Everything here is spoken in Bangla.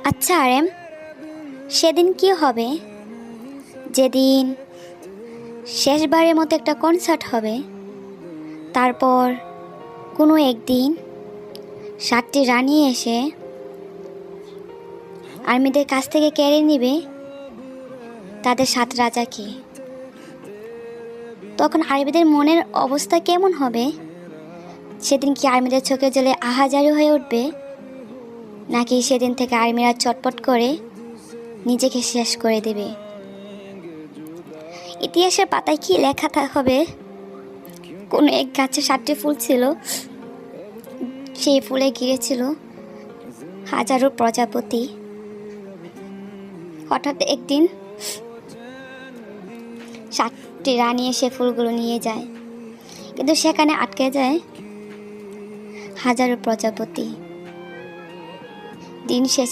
আচ্ছা আরেম, সেদিন কি হবে যেদিন শেষবারের মতো একটা কনসার্ট হবে? তারপর কোনো একদিন 7টি রানী এসে আর্মিদের কাছ থেকে কেড়ে নিবে তাদের 7 রাজাকে। তখন আর্মিদের মনের অবস্থা কেমন হবে? সেদিন কি আর্মিদের চোখে জলে আহাজারি হয়ে উঠবে, নাকি সেদিন থেকে আর্মিরা চটপট করে নিজেকে শেষ করে দেবে? ইতিহাসের পাতায় কি লেখা হবে? কোনো এক গাছে 7টি ফুল ছিল, সেই ফুলে ঘিরেছিল হাজারো প্রজাপতি। হঠাৎ একদিন 7টি রানী এসে ফুলগুলো নিয়ে যায়, কিন্তু সেখানে আটকে যায় হাজারো প্রজাপতি। দিন শেষে